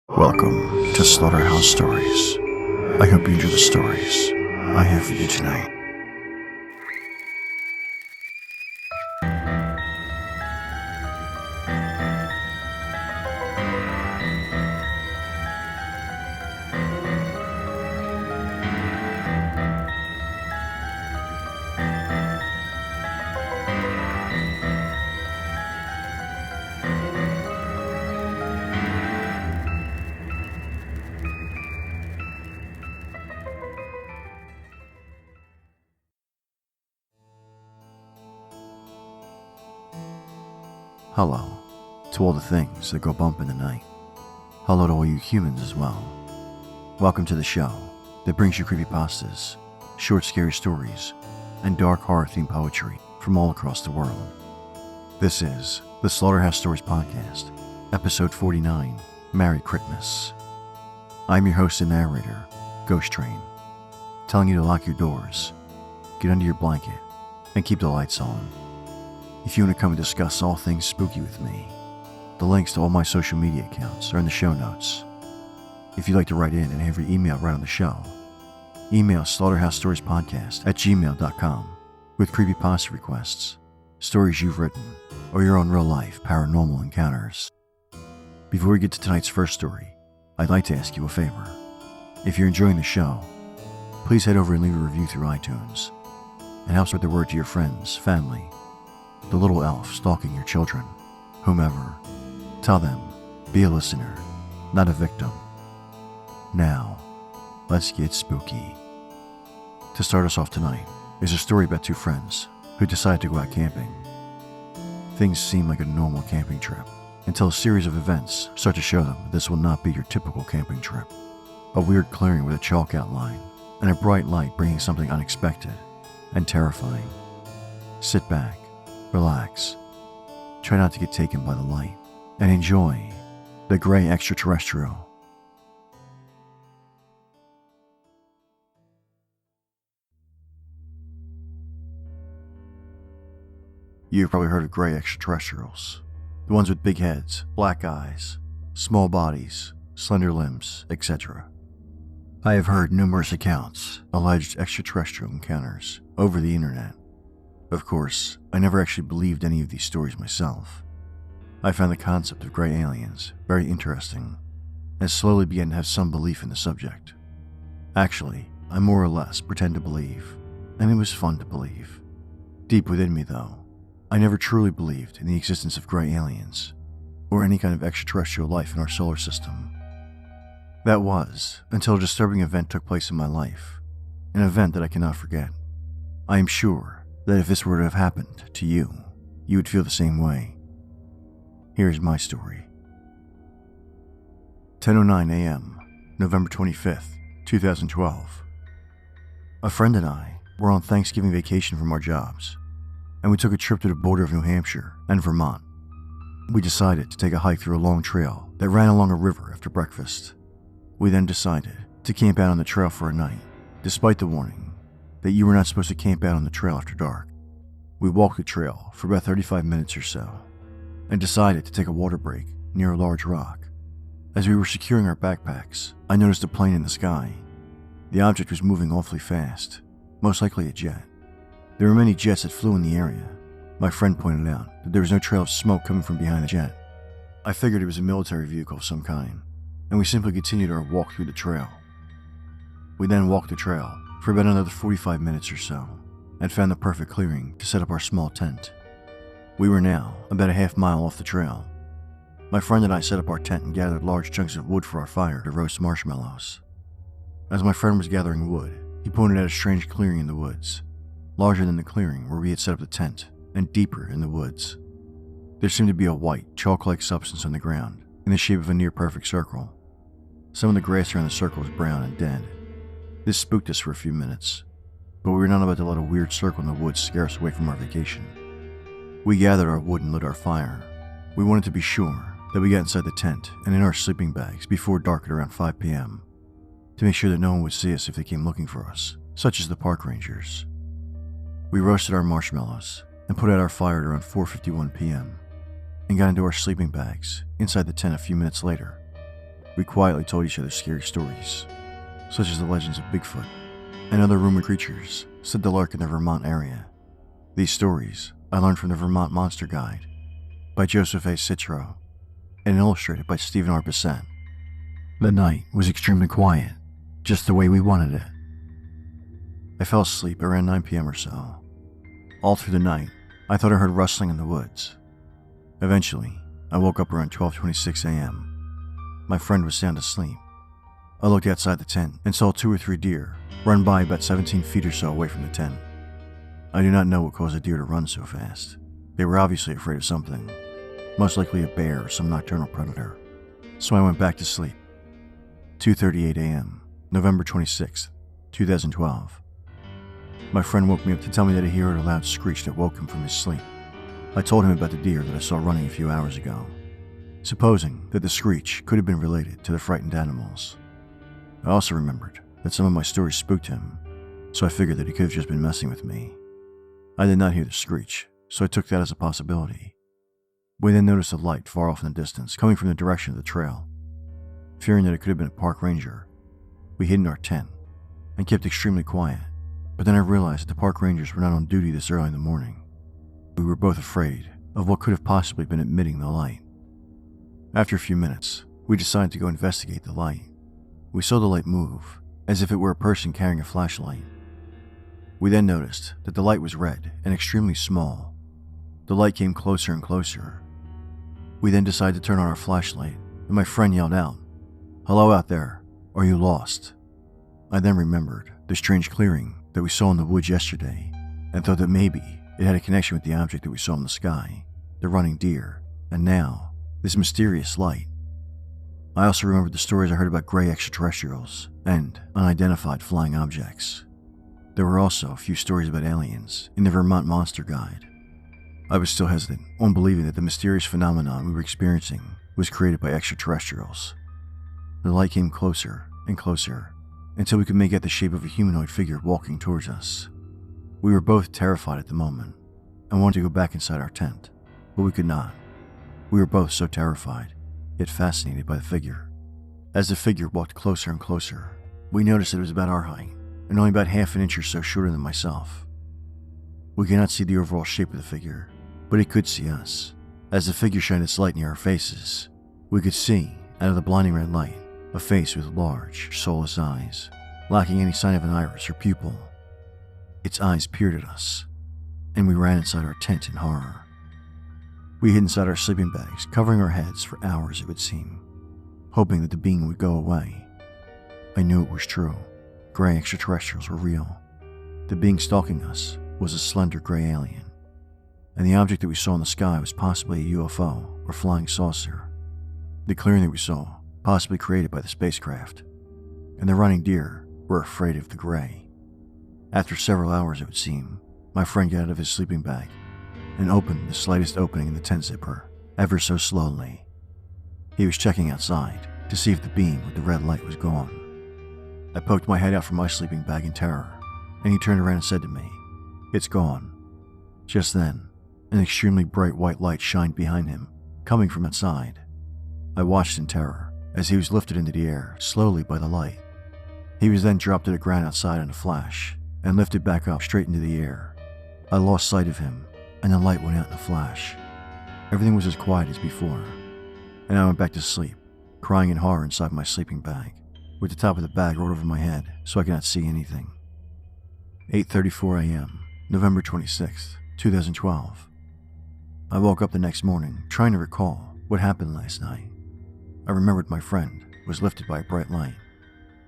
Welcome to Slaughterhouse Stories. I hope you enjoy the stories I have for you tonight. Hello to all the things that go bump in the night. Hello to all you humans as well. Welcome to the show that brings you creepypastas, short scary stories, and dark horror themed poetry from all across the world. This is the Slaughterhouse Stories Podcast, episode 49, Merry Chritmas. I'm your host and narrator, Ghost Train, telling you to lock your doors, get under your blanket, and keep the lights on. If you want to come and discuss all things spooky with me, the links to all my social media accounts are in the show notes. If you'd like to write in and have your email right on the show, email slaughterhousestoriespodcast@gmail.com with creepypasta requests, stories you've written, or your own real-life paranormal encounters. Before we get to tonight's first story, I'd like to ask you a favor. If you're enjoying the show, please head over and leave a review through iTunes. It helps spread the word to your friends, family, the little elf stalking your children, whomever. Tell them, be a listener, not a victim. Now, let's get spooky. To start us off tonight is a story about two friends who decide to go out camping. Things seem like a normal camping trip until a series of events start to show them that this will not be your typical camping trip. A weird clearing with a chalk outline and a bright light bringing something unexpected and terrifying. Sit back, relax, try not to get taken by the light, and enjoy the Gray Extraterrestrial. You've probably heard of gray extraterrestrials, the ones with big heads, black eyes, small bodies, slender limbs, etc. I have heard numerous accounts of alleged extraterrestrial encounters over the internet. Of course, I never actually believed any of these stories myself. I found the concept of gray aliens very interesting and slowly began to have some belief in the subject. Actually, I more or less pretend to believe, and it was fun to believe. Deep within me, though, I never truly believed in the existence of gray aliens or any kind of extraterrestrial life in our solar system. That was until a disturbing event took place in my life, an event that I cannot forget. I am sure that if this were to have happened to you, you would feel the same way. Here's my story. 10:09 a.m., November 25th, 2012. A friend and I were on Thanksgiving vacation from our jobs, and we took a trip to the border of New Hampshire and Vermont. We decided to take a hike through a long trail that ran along a river after breakfast. We then decided to camp out on the trail for a night, despite the warning that you were not supposed to camp out on the trail after dark. We walked the trail for about 35 minutes or so, and decided to take a water break near a large rock. As we were securing our backpacks, I noticed a plane in the sky. The object was moving awfully fast, most likely a jet. There were many jets that flew in the area. My friend pointed out that there was no trail of smoke coming from behind the jet. I figured it was a military vehicle of some kind, and we simply continued our walk through the trail. We then walked the trail for about another 45 minutes or so, and found the perfect clearing to set up our small tent. We were now about a half mile off the trail. My friend and I set up our tent and gathered large chunks of wood for our fire to roast marshmallows. As my friend was gathering wood, he pointed out a strange clearing in the woods, larger than the clearing where we had set up the tent, and deeper in the woods. There seemed to be a white, chalk-like substance on the ground, in the shape of a near-perfect circle. Some of the grass around the circle was brown and dead. This spooked us for a few minutes, but we were not about to let a weird circle in the woods scare us away from our vacation. We gathered our wood and lit our fire. We wanted to be sure that we got inside the tent and in our sleeping bags before dark at around 5 p.m. to make sure that no one would see us if they came looking for us, such as the park rangers. We roasted our marshmallows and put out our fire at around 4:51 p.m. and got into our sleeping bags inside the tent a few minutes later. We quietly told each other scary stories, such as the legends of Bigfoot and other rumored creatures, said the Lark in the Vermont area. These stories I learned from the Vermont Monster Guide by Joseph A. Citro and illustrated by Stephen R. Bissett. The night was extremely quiet, just the way we wanted it. I fell asleep around 9 p.m. or so. All through the night, I thought I heard rustling in the woods. Eventually, I woke up around 12:26 a.m. My friend was sound asleep. I looked outside the tent and saw 2 or 3 deer run by about 17 feet or so away from the tent. I do not know what caused a deer to run so fast. They were obviously afraid of something, most likely a bear or some nocturnal predator. So I went back to sleep. 2:38 a.m., November 26th, 2012. My friend woke me up to tell me that he heard a loud screech that woke him from his sleep. I told him about the deer that I saw running a few hours ago, supposing that the screech could have been related to the frightened animals. I also remembered that some of my stories spooked him, so I figured that he could have just been messing with me. I did not hear the screech, so I took that as a possibility. We then noticed a light far off in the distance coming from the direction of the trail. Fearing that it could have been a park ranger, we hid in our tent and kept extremely quiet, but then I realized that the park rangers were not on duty this early in the morning. We were both afraid of what could have possibly been emitting the light. After a few minutes, we decided to go investigate the light. We saw the light move, as if it were a person carrying a flashlight. We then noticed that the light was red and extremely small. The light came closer and closer. We then decided to turn on our flashlight, and my friend yelled out, "Hello out there, are you lost?" I then remembered the strange clearing that we saw in the woods yesterday, and thought that maybe it had a connection with the object that we saw in the sky, the running deer, and now, this mysterious light. I also remembered the stories I heard about gray extraterrestrials and unidentified flying objects. There were also a few stories about aliens in the Vermont Monster Guide. I was still hesitant on believing that the mysterious phenomenon we were experiencing was created by extraterrestrials. The light came closer and closer until we could make out the shape of a humanoid figure walking towards us. We were both terrified at the moment and wanted to go back inside our tent, but we could not. We were both so terrified, yet fascinated by the figure. As the figure walked closer and closer, we noticed that it was about our height and only about half an inch or so shorter than myself. We could not see the overall shape of the figure, but it could see us. As the figure shined its light near our faces, we could see, out of the blinding red light, a face with large, soulless eyes, lacking any sign of an iris or pupil. Its eyes peered at us, and we ran inside our tent in horror. We hid inside our sleeping bags, covering our heads for hours, it would seem, hoping that the being would go away. I knew it was true. Gray extraterrestrials were real. The being stalking us was a slender gray alien, and the object that we saw in the sky was possibly a UFO or flying saucer. The clearing that we saw, possibly created by the spacecraft, and the running deer were afraid of the gray. After several hours, it would seem, my friend got out of his sleeping bag and opened the slightest opening in the tent zipper, ever so slowly. He was checking outside to see if the being with the red light was gone. I poked my head out from my sleeping bag in terror, and he turned around and said to me, "It's gone." Just then, an extremely bright white light shined behind him, coming from outside. I watched in terror as he was lifted into the air slowly by the light. He was then dropped to the ground outside in a flash and lifted back up straight into the air. I lost sight of him, and the light went out in a flash. Everything was as quiet as before, and I went back to sleep, crying in horror inside my sleeping bag, with the top of the bag rolled over my head so I could not see anything. 8:34 a.m., November 26th, 2012. I woke up the next morning trying to recall what happened last night. I remembered my friend was lifted by a bright light.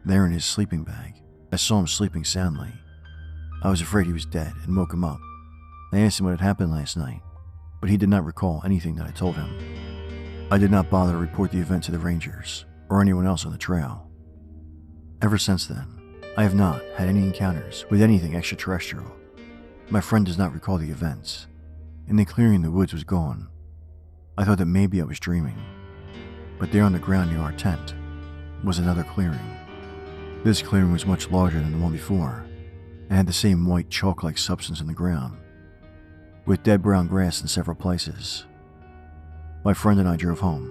There in his sleeping bag, I saw him sleeping soundly. I was afraid he was dead and woke him up. I asked him what had happened last night, but he did not recall anything that I told him. I did not bother to report the event to the rangers or anyone else on the trail. Ever since then, I have not had any encounters with anything extraterrestrial. My friend does not recall the events, and the clearing in the woods was gone. I thought that maybe I was dreaming, but there on the ground near our tent was another clearing. This clearing was much larger than the one before, and had the same white chalk-like substance in the ground, with dead brown grass in several places. My friend and I drove home,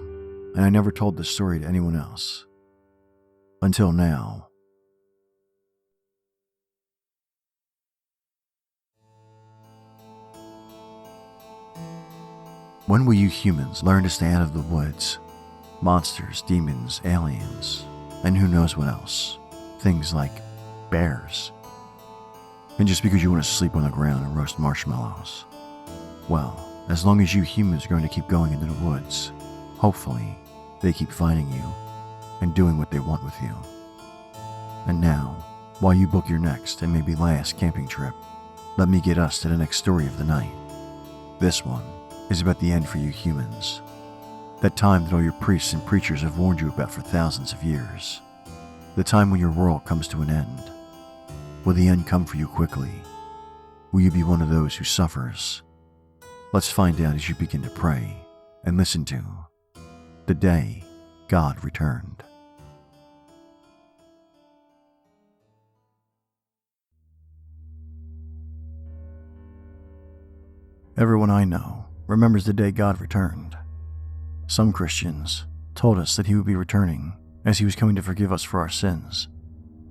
and I never told this story to anyone else. Until now. When will you humans learn to stay out of the woods? Monsters, demons, aliens, and who knows what else. Things like bears. And just because you want to sleep on the ground and roast marshmallows. Well, as long as you humans are going to keep going into the woods, hopefully they keep finding you and doing what they want with you. And now, while you book your next and maybe last camping trip, let me get us to the next story of the night. This one is about the end for you humans. That time that all your priests and preachers have warned you about for thousands of years. The time when your world comes to an end. Will the end come for you quickly? Will you be one of those who suffers? Let's find out as you begin to pray and listen to The Day God Returned. Everyone I know remembers the day God returned. Some Christians told us that he would be returning as he was coming to forgive us for our sins,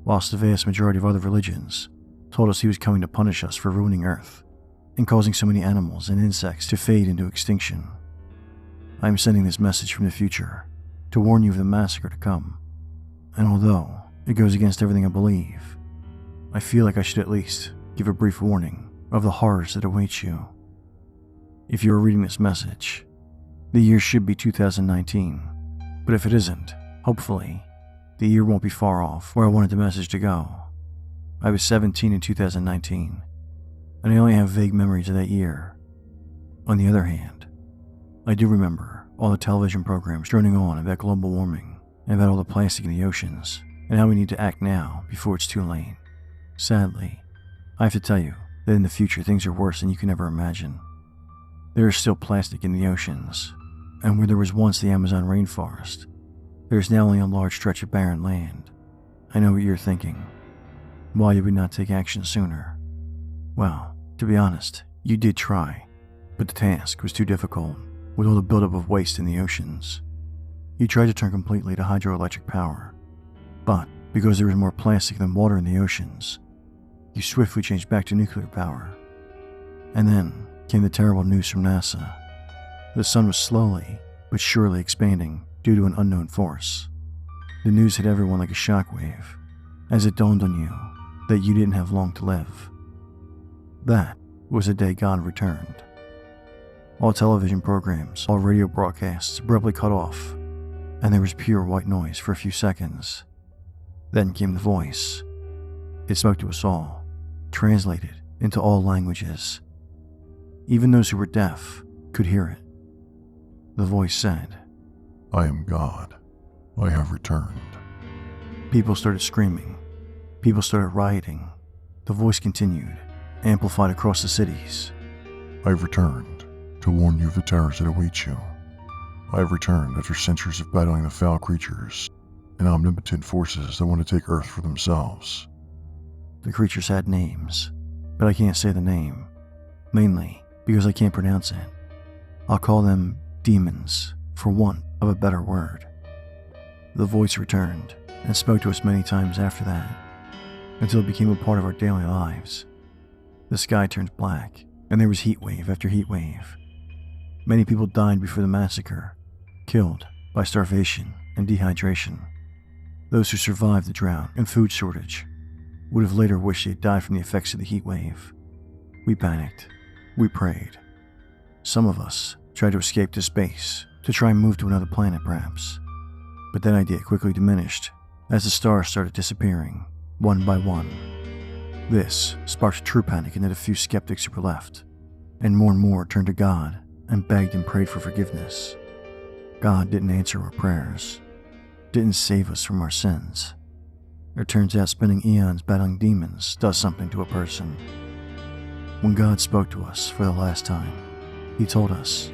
whilst the vast majority of other religions told us he was coming to punish us for ruining Earth and causing so many animals and insects to fade into extinction. I am sending this message from the future to warn you of the massacre to come, and although it goes against everything I believe, I feel like I should at least give a brief warning of the horrors that await you. If you are reading this message, the year should be 2019, but if it isn't, hopefully, the year won't be far off where I wanted the message to go. I was 17 in 2019, and I only have vague memories of that year. On the other hand, I do remember all the television programs droning on about global warming and about all the plastic in the oceans and how we need to act now before it's too late. Sadly, I have to tell you that in the future things are worse than you can ever imagine. There is still plastic in the oceans, and where there was once the Amazon rainforest, there is now only a large stretch of barren land. I know what you're thinking. Why did we not take action sooner? Well, to be honest, you did try, but the task was too difficult with all the buildup of waste in the oceans. You tried to turn completely to hydroelectric power, but because there was more plastic than water in the oceans, you swiftly changed back to nuclear power. And then came the terrible news from NASA. The sun was slowly but surely expanding due to an unknown force. The news hit everyone like a shockwave, as it dawned on you that you didn't have long to live. That was the day God returned. All television programs, all radio broadcasts abruptly cut off, and there was pure white noise for a few seconds. Then came the voice. It spoke to us all, translated into all languages. Even those who were deaf could hear it. The voice said, "I am God. I have returned." People started screaming. People started rioting. The voice continued, amplified across the cities. "I have returned to warn you of the terrors that await you. I have returned after centuries of battling the foul creatures and omnipotent forces that want to take Earth for themselves." The creatures had names, but I can't say the name, mainly because I can't pronounce it. I'll call them demons, for want of a better word. The voice returned and spoke to us many times after that, until it became a part of our daily lives. The sky turned black, and there was heat wave after heat wave. Many people died before the massacre, killed by starvation and dehydration. Those who survived the drought and food shortage would have later wished they had died from the effects of the heat wave. We panicked. We prayed. Some of us tried to escape to space, to try and move to another planet perhaps. But that idea quickly diminished as the stars started disappearing, one by one. This sparked true panic in the few skeptics who were left. and more turned to God and begged and prayed for forgiveness. God didn't answer our prayers, didn't save us from our sins. It turns out spending eons battling demons does something to a person. When God spoke to us for the last time, He told us,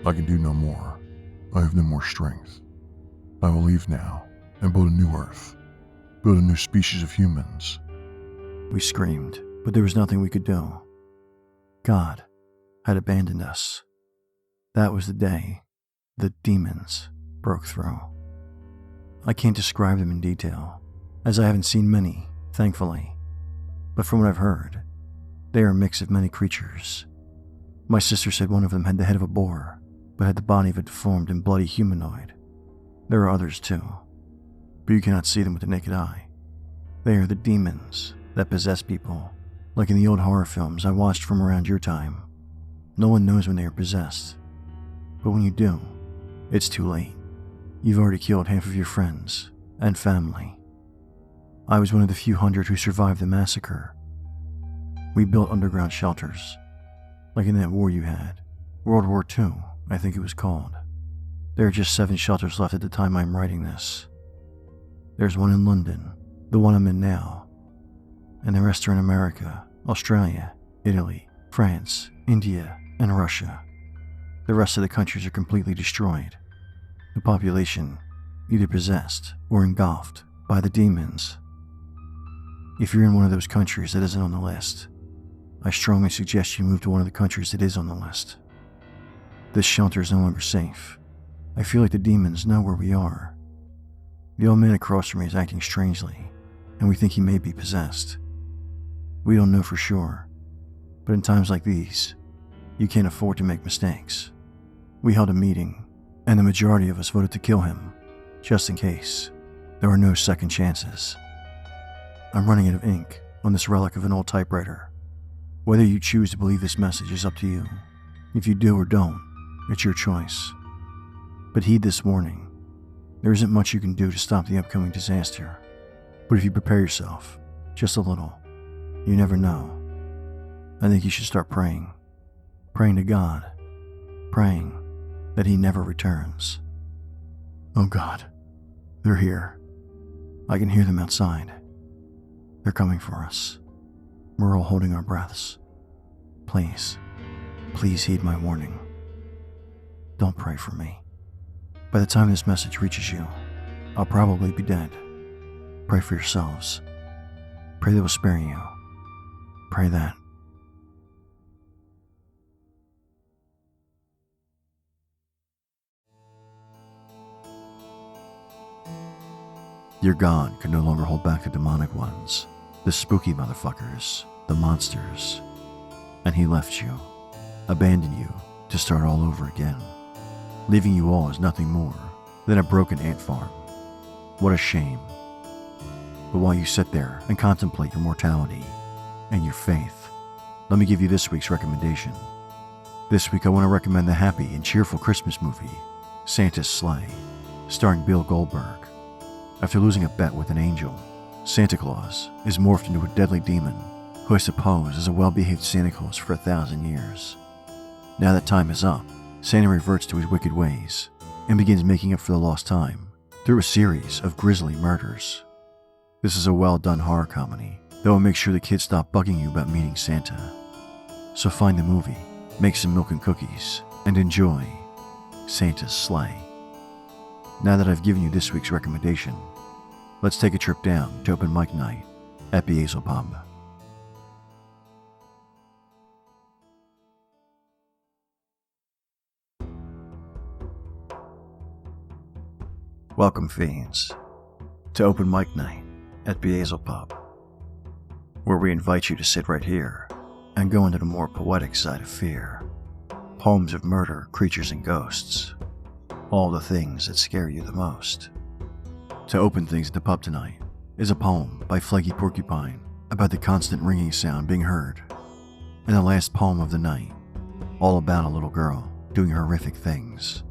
I can do no more. I have no more strength. I will leave now and build a new earth, build a new species of humans. We screamed, but there was nothing we could do. God had abandoned us. That was the day the demons broke through. I can't describe them in detail, as I haven't seen many, thankfully. But from what I've heard, they are a mix of many creatures. My sister said one of them had the head of a boar, but had the body of a deformed and bloody humanoid. There are others too, but you cannot see them with the naked eye. They are the demons that possess people, like in the old horror films I watched from around your time. No one knows when they are possessed, but when you do, it's too late. You've already killed half of your friends and family. I was one of the few hundred who survived the massacre. We built underground shelters, like in that war you had, World War II, I think it was called. There are just 7 shelters left at the time I'm writing this. There's one in London, the one I'm in now, and the rest are in America, Australia, Italy, France, India, and Russia. The rest of the countries are completely destroyed. The population either possessed or engulfed by the demons. If you're in one of those countries that isn't on the list, I strongly suggest you move to one of the countries that is on the list. This shelter is no longer safe. I feel like the demons know where we are. The old man across from me is acting strangely, and we think he may be possessed. We don't know for sure, but in times like these, you can't afford to make mistakes. We held a meeting, and the majority of us voted to kill him, just in case. There are no second chances. I'm running out of ink on this relic of an old typewriter. Whether you choose to believe this message is up to you. If you do or don't, it's your choice. But heed this warning. There isn't much you can do to stop the upcoming disaster. But if you prepare yourself, just a little, you never know. I think you should start praying. Praying to God. Praying that He never returns. Oh God, they're here. I can hear them outside. They're coming for us. We're all holding our breaths. Please, please heed my warning. Don't pray for me. By the time this message reaches you, I'll probably be dead. Pray for yourselves. Pray they will spare you. Pray that. Your God could no longer hold back the demonic ones, the spooky motherfuckers, the monsters, and He left you, abandoned you to start all over again, leaving you all as nothing more than a broken ant farm. What a shame. But while you sit there and contemplate your mortality and your faith, let me give you this week's recommendation. This week I want to recommend the happy and cheerful Christmas movie, Santa's Sleigh, starring Bill Goldberg. After losing a bet with an angel, Santa Claus is morphed into a deadly demon who I suppose is a well-behaved Santa Claus for 1,000 years. Now that time is up, Santa reverts to his wicked ways and begins making up for the lost time through a series of grisly murders. This is a well-done horror comedy that will make sure the kids stop bugging you about meeting Santa. So find the movie, make some milk and cookies, and enjoy Santa's Sleigh. Now that I've given you this week's recommendation, let's take a trip down to open mic night at Beelze Pub. Welcome, fiends, to open mic night at Beelze Pub, where we invite you to sit right here and go into the more poetic side of fear. Poems of murder, creatures, and ghosts. All the things that scare you the most. To open things at the pub tonight is a poem by Fleggy Porcupine about the constant ringing sound being heard, and the last poem of the night, all about a little girl doing horrific things.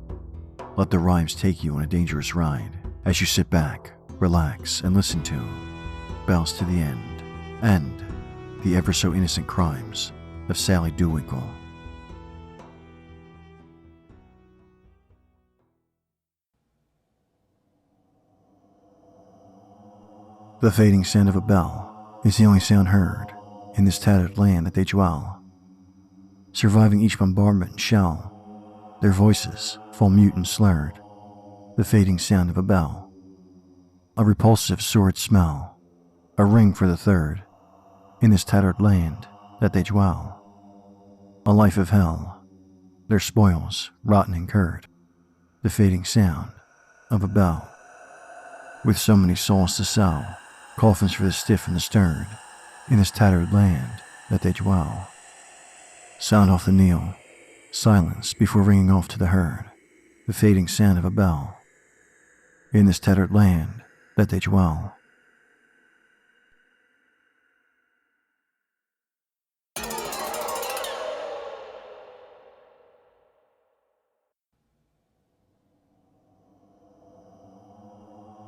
Let the rhymes take you on a dangerous ride as you sit back, relax, and listen to Bells to the End and the ever so innocent crimes of Sally Doolittle The fading sound of a bell is the only sound heard in this tattered land that they dwell. Surviving each bombardment and shell, their voices fall mute and slurred. The fading sound of a bell, a repulsive sordid smell, a ring for the third in this tattered land that they dwell. A life of hell, their spoils rotten and curd. The fading sound of a bell. With so many souls to sell, coffins for the stiff and the stirred, in this tattered land that they dwell. Sound off the kneel, silence before ringing off to the herd, the fading sound of a bell, in this tattered land that they dwell.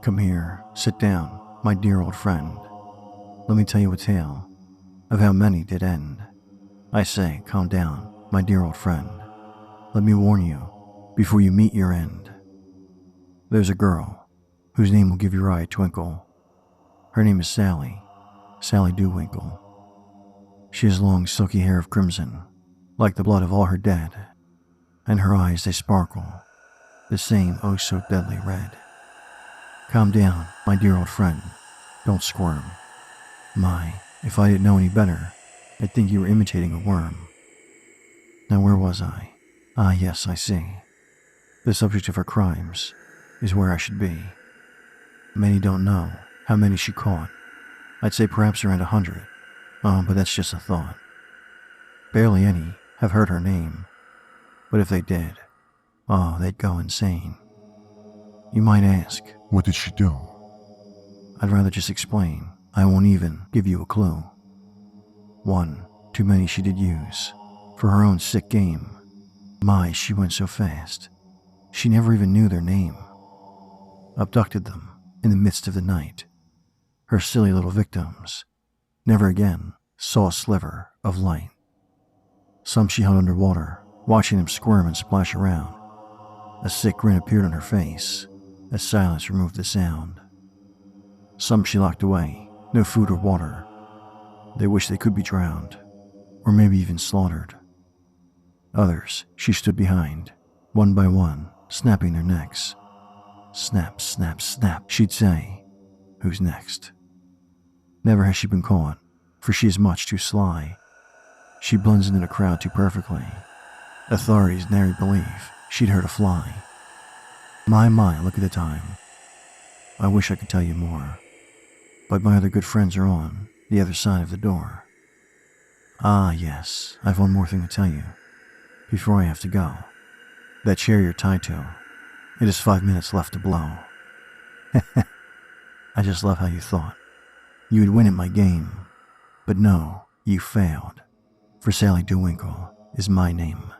Come here, sit down, my dear old friend. Let me tell you a tale of how many did end. I say, calm down, my dear old friend. Let me warn you before you meet your end. There's a girl whose name will give your eye a twinkle. Her name is Sally, Sally Dewwinkle. She has long silky hair of crimson, like the blood of all her dead, and her eyes they sparkle, the same oh so deadly red. Calm down, my dear old friend. Don't squirm. My, if I didn't know any better, I'd think you were imitating a worm. Now where was I? Ah yes, I see. The subject of her crimes is where I should be. Many don't know how many she caught. I'd say perhaps around 100. Oh, but that's just a thought. Barely any have heard her name. But if they did, oh, they'd go insane. You might ask, What did she do? I'd rather just explain. I won't even give you a clue. One too many she did use for her own sick game. My, she went so fast. She never even knew their name. Abducted them in the midst of the night. Her silly little victims never again saw a sliver of light. Some she held underwater, watching them squirm and splash around. A sick grin appeared on her face as silence removed the sound. Some she locked away, no food or water. They wished they could be drowned, or maybe even slaughtered. Others she stood behind, one by one, snapping their necks. Snap, snap, snap, she'd say. Who's next? Never has she been caught, for she is much too sly. She blends into the crowd too perfectly. Authorities nary believe she'd hurt a fly. My, look at the time. I wish I could tell you more, but my other good friends are on the other side of the door. Ah, yes, I've one more thing to tell you before I have to go. That chair you're tied to, it has 5 minutes left to blow. I just love how you thought you would win at my game, but no, you failed, for Sally Dewwinkle is my name.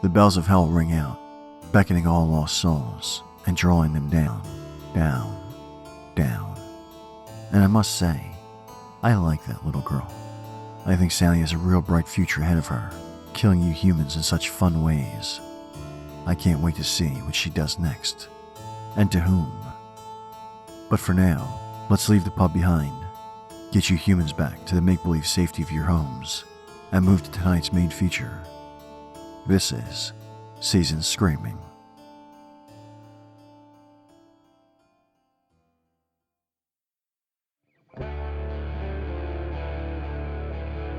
The bells of hell ring out, beckoning all lost souls and drawing them down, down, down. And I must say, I like that little girl. I think Sally has a real bright future ahead of her, killing you humans in such fun ways. I can't wait to see what she does next, and to whom. But for now, let's leave the pub behind, get you humans back to the make-believe safety of your homes, and move to tonight's main feature. This is Seasoned Screaming.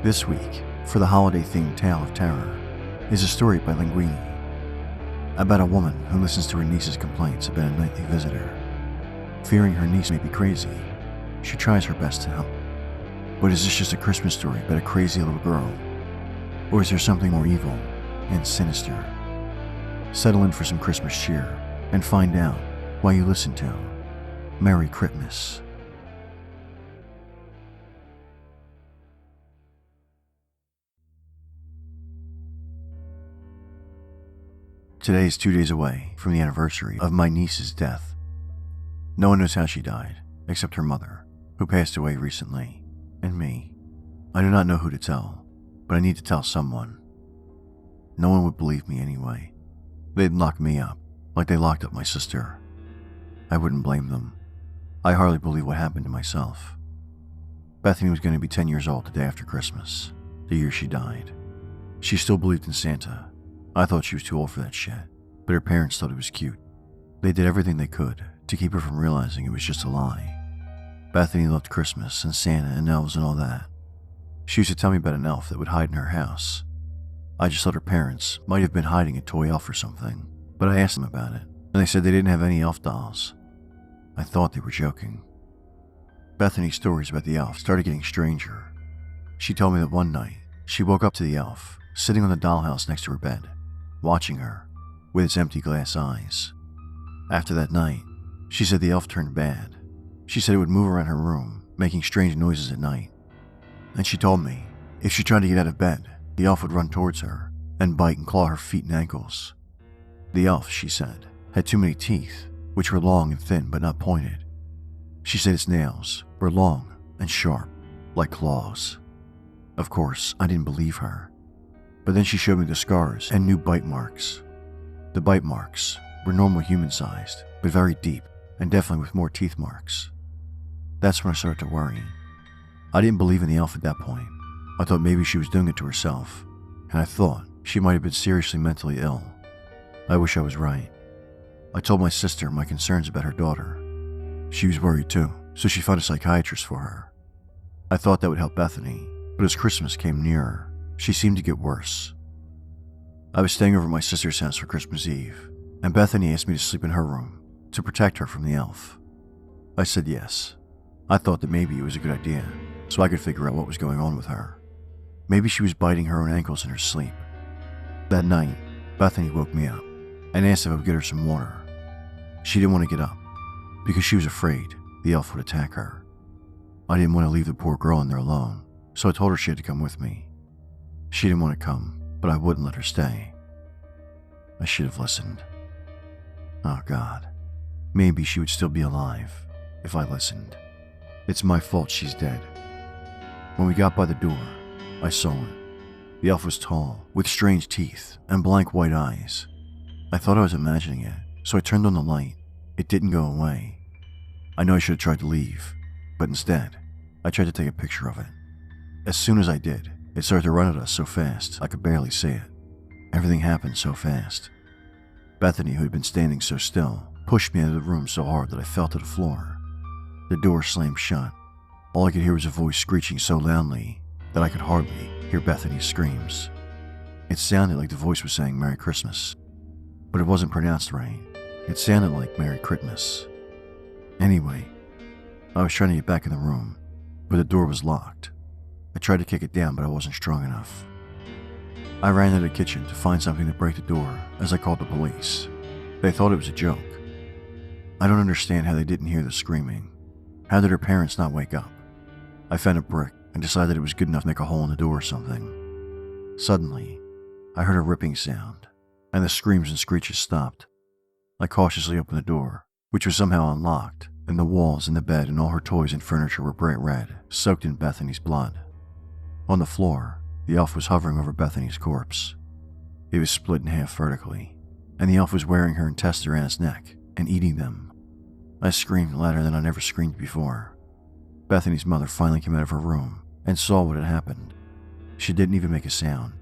This week, for the holiday-themed tale of terror, is a story by Linguini about a woman who listens to her niece's complaints about a nightly visitor. Fearing her niece may be crazy, she tries her best to help. But is this just a Christmas story about a crazy little girl? Or is there something more evil and sinister? Settle in for some Christmas cheer and find out why you listen to Merry Chritmas. Today is 2 days away from the anniversary of my niece's death. No one knows how she died, except her mother, who passed away recently, and me. I do not know who to tell, but I need to tell someone. no one would believe me anyway. They'd lock me up, like they locked up my sister. I wouldn't blame them. I hardly believe what happened to myself. Bethany was going to be 10 years old the day after Christmas, the year she died. She still believed in Santa. I thought she was too old for that shit, but her parents thought it was cute. They did everything they could to keep her from realizing it was just a lie. Bethany loved Christmas and Santa and elves and all that. She used to tell me about an elf that would hide in her house. I just thought her parents might have been hiding a toy elf or something, but I asked them about it, and they said they didn't have any elf dolls. I thought they were joking. Bethany's stories about the elf started getting stranger. She told me that one night, she woke up to the elf sitting on the dollhouse next to her bed, watching her with its empty glass eyes. After that night, she said the elf turned bad. She said it would move around her room, making strange noises at night. And she told me if she tried to get out of bed, the elf would run towards her and bite and claw her feet and ankles. The elf, she said, had too many teeth, which were long and thin but not pointed. She said its nails were long and sharp, like claws. Of course, I didn't believe her. But then she showed me the scars and new bite marks. The bite marks were normal human-sized, but very deep, and definitely with more teeth marks. That's when I started to worry. I didn't believe in the elf at that point. I thought maybe she was doing it to herself, and I thought she might have been seriously mentally ill. I wish I was right. I told my sister my concerns about her daughter. She was worried too, so she found a psychiatrist for her. I thought that would help Bethany, but as Christmas came nearer, she seemed to get worse. I was staying over at my sister's house for Christmas Eve, and Bethany asked me to sleep in her room to protect her from the elf. I said yes. I thought that maybe it was a good idea, so I could figure out what was going on with her. Maybe she was biting her own ankles in her sleep. That night, Bethany woke me up and asked if I would get her some water. She didn't want to get up because she was afraid the elf would attack her. I didn't want to leave the poor girl in there alone, so I told her she had to come with me. She didn't want to come, but I wouldn't let her stay. I should have listened. Oh God, maybe she would still be alive if I listened. It's my fault she's dead. When we got by the door, I saw it. The elf was tall, with strange teeth and blank white eyes. I thought I was imagining it, so I turned on the light. It didn't go away. I know I should have tried to leave, but instead, I tried to take a picture of it. As soon as I did, it started to run at us so fast I could barely see it. Everything happened so fast. Bethany, who had been standing so still, pushed me out of the room so hard that I fell to the floor. The door slammed shut. All I could hear was a voice screeching so loudly that I could hardly hear Bethany's screams. It sounded like the voice was saying Merry Christmas, but it wasn't pronounced right. It sounded like Merry Chritmas. Anyway, I was trying to get back in the room, but the door was locked. I tried to kick it down, but I wasn't strong enough. I ran to the kitchen to find something to break the door as I called the police. They thought it was a joke. I don't understand how they didn't hear the screaming. How did her parents not wake up? I found a brick and decided it was good enough to make a hole in the door or something. Suddenly, I heard a ripping sound, and the screams and screeches stopped. I cautiously opened the door, which was somehow unlocked, and the walls and the bed and all her toys and furniture were bright red, soaked in Bethany's blood. On the floor, the elf was hovering over Bethany's corpse. It was split in half vertically, and the elf was wearing her intestines around his neck and eating them. I screamed louder than I'd ever screamed before. Bethany's mother finally came out of her room and saw what had happened. She didn't even make a sound.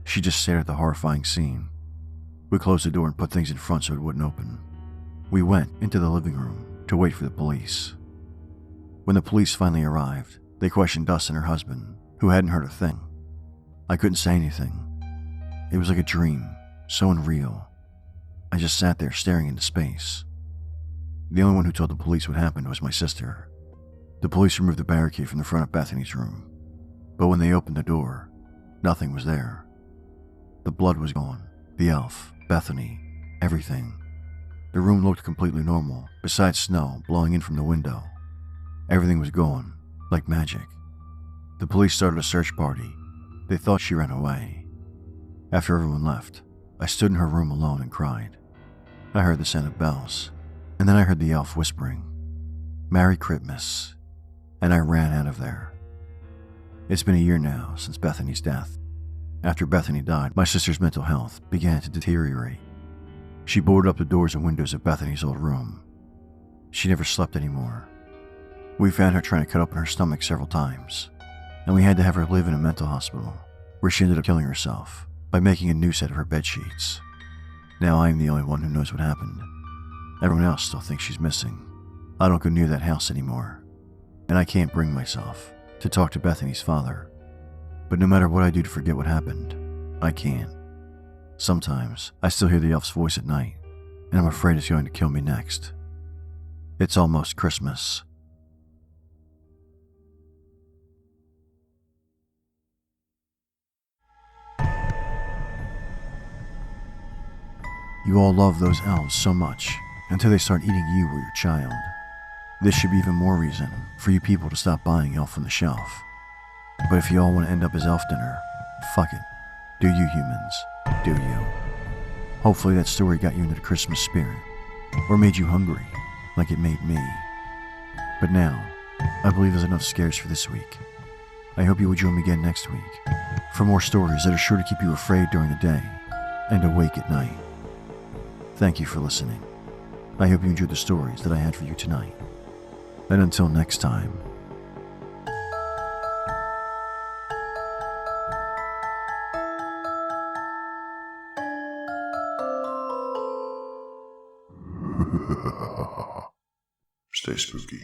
She just stared at the horrifying scene. We closed the door and put things in front so it wouldn't open. We went into the living room to wait for the police. When the police finally arrived, they questioned us and her husband, who hadn't heard a thing. I couldn't say anything. It was like a dream, so unreal. I just sat there staring into space. The only one who told the police what happened was my sister. The police removed the barricade from the front of Bethany's room, but when they opened the door, nothing was there. The blood was gone, the elf, Bethany, everything. The room looked completely normal, besides snow blowing in from the window. Everything was gone, like magic. The police started a search party. They thought she ran away. After everyone left, I stood in her room alone and cried. I heard the sound of bells, and then I heard the elf whispering, Merry Chritmas, and I ran out of there. It's been a year now since Bethany's death, After Bethany died, my sister's mental health began to deteriorate. She boarded up the doors and windows of Bethany's old room. She never slept anymore. We found her trying to cut open her stomach several times, and we had to have her live in a mental hospital, where she ended up killing herself by making a noose out of her bed sheets. Now I am the only one who knows what happened. Everyone else still thinks she's missing. I don't go near that house anymore, and I can't bring myself to talk to Bethany's father. But no matter what I do to forget what happened, I can't. Sometimes I still hear the elf's voice at night, and I'm afraid it's going to kill me next. It's almost Christmas. You all love those elves so much until they start eating you or your child. This should be even more reason for you people to stop buying elf from the shelf. But if you all want to end up as elf dinner, fuck it. Do you humans? Do you? Hopefully that story got you into the Christmas spirit, or made you hungry, like it made me. But now, I believe there's enough scares for this week. I hope you will join me again next week for more stories that are sure to keep you afraid during the day and awake at night. Thank you for listening. I hope you enjoyed the stories that I had for you tonight. And until next time. Stay spooky.